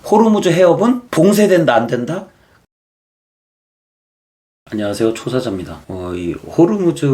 호르무즈 해협은 봉쇄된다 안 된다? 안녕하세요, 초사자입니다. 이 호르무즈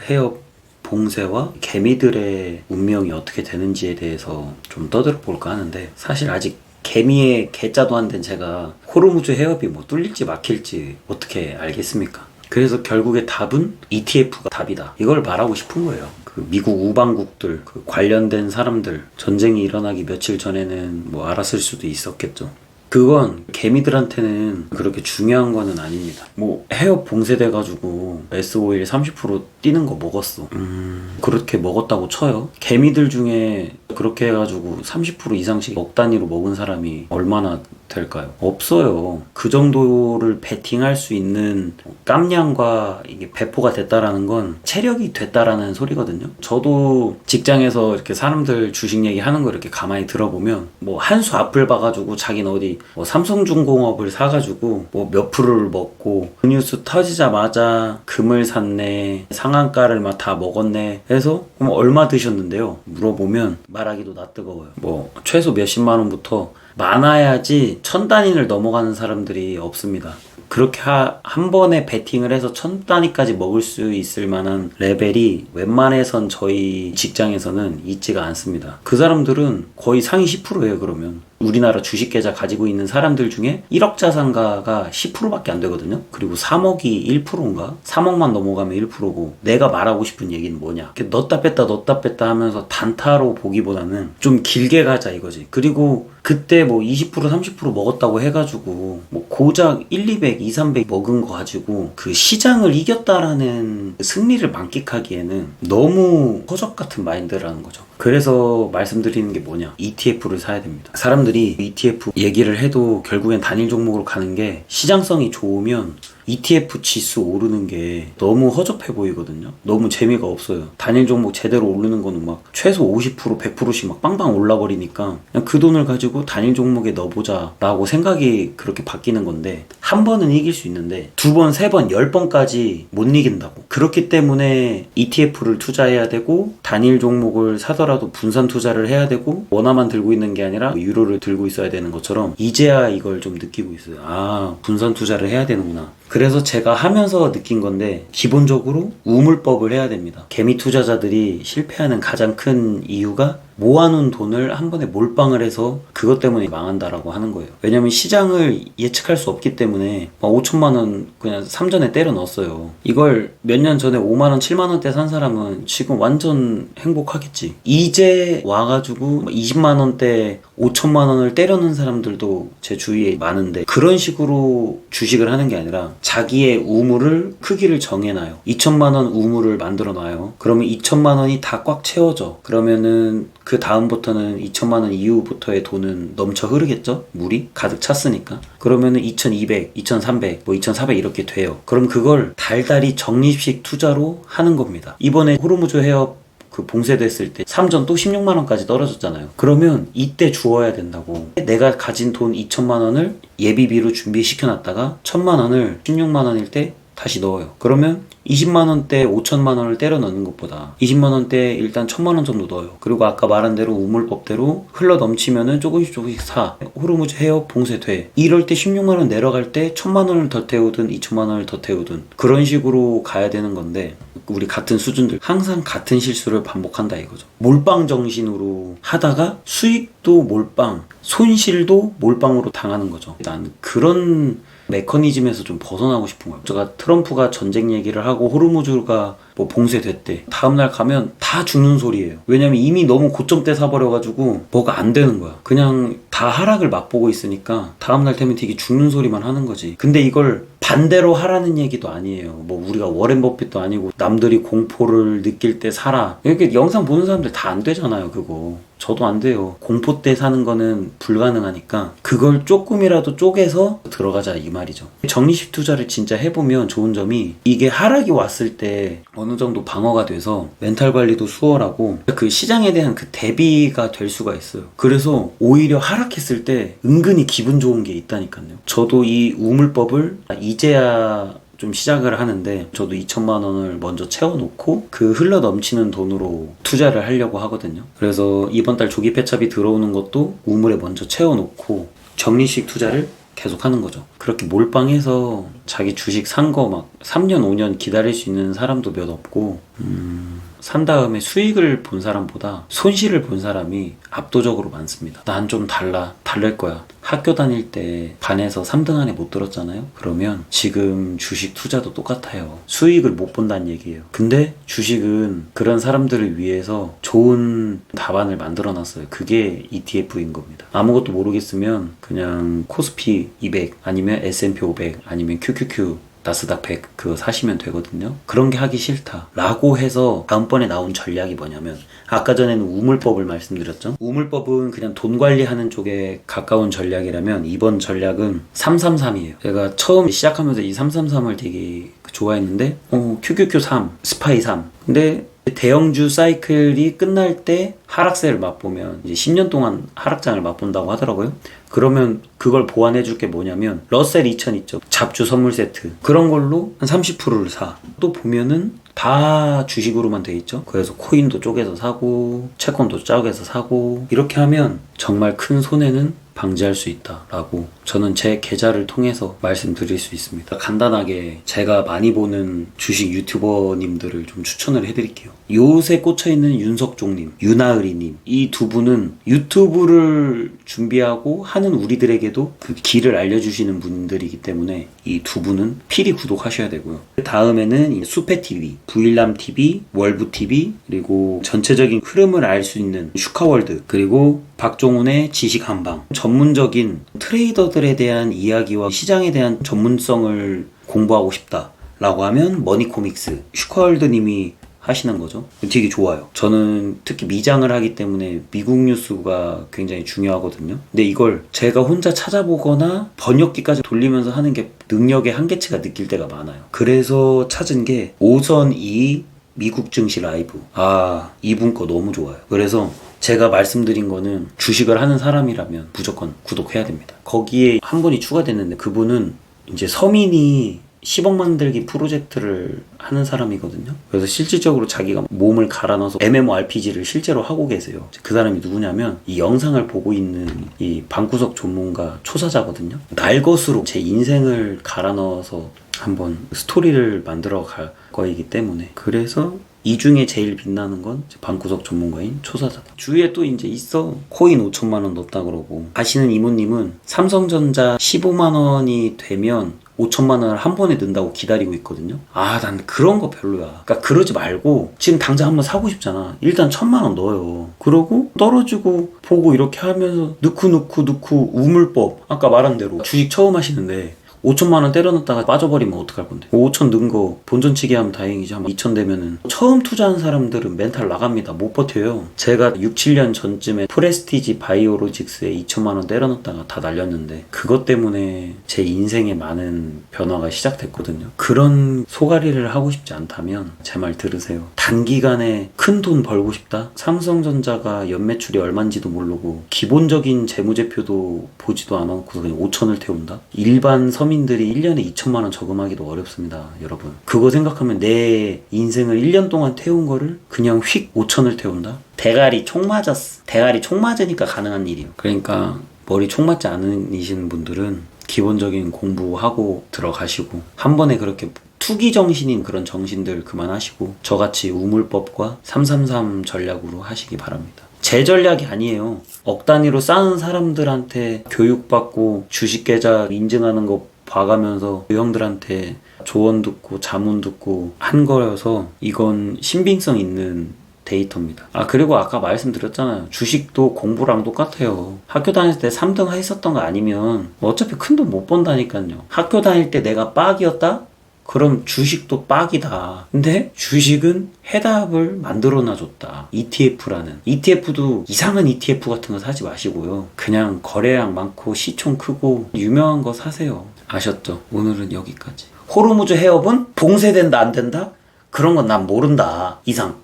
해협 봉쇄와 개미들의 운명이 어떻게 되는지에 대해서 좀 떠들어 볼까 하는데, 사실 아직 개미의 개자도 안 된 제가 호르무즈 해협이 뭐 뚫릴지 막힐지 어떻게 알겠습니까? 그래서 결국에 답은 ETF가 답이다, 이걸 말하고 싶은 거예요. 그 미국 우방국들, 그 관련된 사람들, 전쟁이 일어나기 며칠 전에는 뭐 알았을 수도 있었겠죠. 그건 개미들한테는 그렇게 중요한 거는 아닙니다. 뭐 해협 봉쇄돼가지고 S-오일 30% 뛰는 거 먹었어. 그렇게 먹었다고 쳐요. 개미들 중에 그렇게 해가지고 30% 이상씩 억 단위로 먹은 사람이 얼마나 될까요? 없어요. 그 정도를 베팅할 수 있는 깜냥과 이게 배포가 됐다라는 건 체력이 됐다라는 소리거든요. 저도 직장에서 이렇게 사람들 주식 얘기하는 거 이렇게 가만히 들어보면 뭐 한 수 앞을 봐가지고 자기는 어디 뭐 삼성중공업을 사가지고 뭐 몇 프로를 먹고 그 뉴스 터지자마자 금을 샀네, 상한가를 막 다 먹었네 해서 그럼 얼마 드셨는데요? 물어보면 말하기도 낯뜨거워요. 뭐 최소 몇십만 원부터 많아야지 1000단위를 넘어가는 사람들이 없습니다. 그렇게 한 번에 베팅을 해서 1000단위까지 먹을 수 있을 만한 레벨이 웬만해선 저희 직장에서는 있지가 않습니다. 그 사람들은 거의 상위 10%예요. 그러면 우리나라 주식 계좌 가지고 있는 사람들 중에 1억 자산가가 10%밖에 안 되거든요. 그리고 3억이 1%인가? 3억만 넘어가면 1%고, 내가 말하고 싶은 얘기는 뭐냐, 이렇게 넣었다 뺐다 하면서 단타로 보기보다는 좀 길게 가자 이거지. 그리고 그때 뭐 20% 30% 먹었다고 해가지고 뭐 고작 1, 200, 2, 300 먹은 거 가지고 그 시장을 이겼다라는 승리를 만끽하기에는 너무 허접 같은 마인드라는 거죠. 그래서 말씀드리는 게 뭐냐, ETF를 사야 됩니다. 사람들이 ETF 얘기를 해도 결국엔 단일 종목으로 가는 게, 시장성이 좋으면 ETF 지수 오르는 게 너무 허접해 보이거든요. 너무 재미가 없어요. 단일 종목 제대로 오르는 거는 막 최소 50% 100%씩 막 빵빵 올라버리니까 그냥 그 돈을 가지고 단일 종목에 넣어보자 라고 생각이 그렇게 바뀌는 건데, 한 번은 이길 수 있는데 두 번, 세 번, 10번까지 못 이긴다고. 그렇기 때문에 ETF를 투자해야 되고, 단일 종목을 사더라도 분산 투자를 해야 되고, 원화만 들고 있는 게 아니라 유로를 들고 있어야 되는 것처럼 이제야 이걸 좀 느끼고 있어요. 아, 분산 투자를 해야 되는구나. 그래서 제가 하면서 느낀 건데, 기본적으로 우물법을 해야 됩니다. 개미 투자자들이 실패하는 가장 큰 이유가 모아놓은 돈을 한 번에 몰빵을 해서 그것 때문에 망한다라고 하는 거예요. 왜냐면 시장을 예측할 수 없기 때문에 5천만 원 그냥 삼전에 때려 넣었어요. 이걸 몇 년 전에 5만 원 7만 원대 산 사람은 지금 완전 행복하겠지. 이제 와가지고 20만 원대 5천만 원을 때려 넣은 사람들도 제 주위에 많은데, 그런 식으로 주식을 하는 게 아니라 자기의 우물을 크기를 정해놔요. 2천만 원 우물을 만들어 놔요. 그러면 2천만 원이 다 꽉 채워져. 그러면은 그 다음부터는 2천만 원 이후부터의 돈은 넘쳐 흐르겠죠? 물이 가득 찼으니까. 그러면은 2200, 2300, 뭐 2400 이렇게 돼요. 그럼 그걸 달달이 적립식 투자로 하는 겁니다. 이번에 호르무즈 해협 그 봉쇄됐을 때 3전 또 16만 원까지 떨어졌잖아요. 그러면 이때 주어야 된다고. 내가 가진 돈 2천만 원을 예비비로 준비시켜놨다가 1000만 원을 16만 원일 때 다시 넣어요. 그러면 20만 원대 5천만 원을 때려 넣는 것보다 20만 원대 일단 1000만 원 정도 넣어요. 그리고 아까 말한 대로 우물법대로 흘러 넘치면은 조금씩 사. 호르무즈 해협 봉쇄돼. 이럴 때 16만 원 내려갈 때 1000만 원을 더 태우든 2천만 원을 더 태우든 그런 식으로 가야 되는 건데, 우리 같은 수준들 항상 같은 실수를 반복한다 이거죠. 몰빵 정신으로 하다가 수익도 몰빵, 손실도 몰빵으로 당하는 거죠. 난 그런 메커니즘에서 좀 벗어나고 싶은 거예요. 제가 트럼프가 전쟁 얘기를 하고 호르무즈가 뭐 봉쇄됐대, 다음날 가면 다 죽는 소리예요. 왜냐면 이미 너무 고점대 사버려가지고 뭐가 안 되는 거야. 그냥 다 하락을 맛보고 있으니까 다음날 되면 되게 죽는 소리만 하는 거지. 근데 이걸 반대로 하라는 얘기도 아니에요. 뭐 우리가 워렌 버핏도 아니고 남들이 공포를 느낄 때 사라, 이렇게 영상 보는 사람들 다 안 되잖아요. 그거 저도 안 돼요. 공포 때 사는 거는 불가능하니까 그걸 조금이라도 쪼개서 들어가자 이 말이죠. 적립식 투자를 진짜 해보면 좋은 점이, 이게 하락이 왔을 때 어느 정도 방어가 돼서 멘탈 관리도 수월하고 그 시장에 대한 그 대비가 될 수가 있어요. 그래서 오히려 하락했을 때 은근히 기분 좋은 게 있다니까요. 저도 이 우물법을 이제야 좀 시작을 하는데, 저도 2천만 원을 먼저 채워놓고 그 흘러 넘치는 돈으로 투자를 하려고 하거든요. 그래서 이번 달 조기 폐차비 들어오는 것도 우물에 먼저 채워놓고 적리식 투자를 계속 하는 거죠. 그렇게 몰빵해서 자기 주식 산 거 막 3년, 5년 기다릴 수 있는 사람도 몇 없고, 산 다음에 수익을 본 사람보다 손실을 본 사람이 압도적으로 많습니다. 난 좀 다를 거야. 학교 다닐 때 반에서 3등 안에 못 들었잖아요. 그러면 지금 주식 투자도 똑같아요. 수익을 못 본다는 얘기예요. 근데 주식은 그런 사람들을 위해서 좋은 답안을 만들어 놨어요. 그게 ETF인 겁니다. 아무것도 모르겠으면 그냥 코스피 200 아니면 S&P 500 아니면 QQQ 나스닥 100 그거 사시면 되거든요. 그런 게 하기 싫다 라고 해서 다음번에 나온 전략이 뭐냐면, 아까 전에는 우물법을 말씀드렸죠. 우물법은 그냥 돈 관리하는 쪽에 가까운 전략이라면 이번 전략은 333이에요. 제가 처음 시작하면서 이 333을 되게 좋아했는데 QQQ 3, 스파이 3. 근데 대형주 사이클이 끝날 때 하락세를 맛보면 이제 10년 동안 하락장을 맛본다고 하더라고요. 그러면 그걸 보완해 줄 게 뭐냐면 러셀 2000 있죠. 잡주 선물 세트. 그런 걸로 한 30%를 사. 또 보면은 다 주식으로만 돼 있죠. 그래서 코인도 쪼개서 사고 채권도 쪼개서 사고, 이렇게 하면 정말 큰 손해는 방지할 수 있다라고 저는 제 계좌를 통해서 말씀드릴 수 있습니다. 간단하게 제가 많이 보는 주식 유튜버님들을 좀 추천을 해드릴게요. 요새 꽂혀있는 윤석종님, 유나을이님, 이 두 분은 유튜브를 준비하고 하는 우리들에게도 그 길을 알려주시는 분들이기 때문에 이 두 분은 필히 구독하셔야 되고요. 그 다음에는 수페TV, 부일남TV, 월부TV, 그리고 전체적인 흐름을 알 수 있는 슈카월드, 그리고 박종훈의 지식한방, 전문적인 트레이더들에 대한 이야기와 시장에 대한 전문성을 공부하고 싶다 라고 하면 머니코믹스, 슈카월드님이 하시는 거죠. 되게 좋아요. 저는 특히 미장을 하기 때문에 미국 뉴스가 굉장히 중요하거든요. 근데 이걸 제가 혼자 찾아보거나 번역기까지 돌리면서 하는 게 능력의 한계치가 느낄 때가 많아요. 그래서 찾은 게 오선 2 미국 증시 라이브. 이분 거 너무 좋아요. 그래서 제가 말씀드린 거는 주식을 하는 사람이라면 무조건 구독해야 됩니다. 거기에 한 분이 추가됐는데 그분은 이제 서민이 10억 만들기 프로젝트를 하는 사람이거든요. 그래서 실질적으로 자기가 몸을 갈아 넣어서 MMORPG를 실제로 하고 계세요. 그 사람이 누구냐면 이 영상을 보고 있는 이 방구석 전문가 초사자거든요. 날 것으로 제 인생을 갈아 넣어서 한번 스토리를 만들어 갈 거이기 때문에, 그래서 이 중에 제일 빛나는 건 방구석 전문가인 초사자다. 주위에 또 이제 있어. 코인 5천만 원 넣었다 그러고. 아시는 이모님은 삼성전자 15만 원이 되면 5천만 원을 한 번에 넣는다고 기다리고 있거든요. 난 그런 거 별로야. 그러니까 그러지 말고 지금 당장 한번 사고 싶잖아. 일단 1,000만 원 넣어요. 그러고 떨어지고 보고 이렇게 하면서 넣고 우물법. 아까 말한 대로 주식 처음 하시는데 5천만 원 때려넣었다가 빠져버리면 어떡할 건데. 5천 넣은 거 본전치기 하면 다행이지. 한 2천 되면은 처음 투자한 사람들은 멘탈 나갑니다. 못 버텨요. 제가 6, 7년 전쯤에 프레스티지 바이오로직스에 2천만 원 때려넣었다가 다 날렸는데 그것 때문에 제 인생에 많은 변화가 시작됐거든요. 그런 소가리를 하고 싶지 않다면 제 말 들으세요. 단기간에 큰 돈 벌고 싶다? 삼성전자가 연매출이 얼마인지도 모르고 기본적인 재무제표도 보지도 않았고 그냥 5천을 태운다? 일반 서민들이 1년에 2천만 원 저금하기도 어렵습니다, 여러분. 그거 생각하면 내 인생을 1년 동안 태운 거를 그냥 휙 5천을 태운다? 대가리 총 맞았어. 대가리 총 맞으니까 가능한 일이에요. 그러니까 머리 총 맞지 않으시는 분들은 기본적인 공부하고 들어가시고, 한 번에 그렇게 투기 정신인 그런 정신들 그만하시고 저같이 우물법과 333 전략으로 하시기 바랍니다. 제 전략이 아니에요. 억 단위로 쌓은 사람들한테 교육받고 주식 계좌 인증하는 거 봐가면서 그 형들한테 조언 듣고 자문 듣고 한 거여서 이건 신빙성 있는 데이터입니다. 그리고 아까 말씀드렸잖아요. 주식도 공부랑 똑같아요. 학교 다닐 때 3등 했었던 거 아니면 어차피 큰 돈 못 번다니까요. 학교 다닐 때 내가 빡이었다? 그럼 주식도 빡이다. 근데 주식은 해답을 만들어놔줬다. ETF라는. ETF도 이상한 ETF 같은 거 사지 마시고요. 그냥 거래량 많고 시총 크고 유명한 거 사세요. 아셨죠? 오늘은 여기까지. 호르무즈 해협은 봉쇄된다 안 된다? 그런 건 난 모른다. 이상.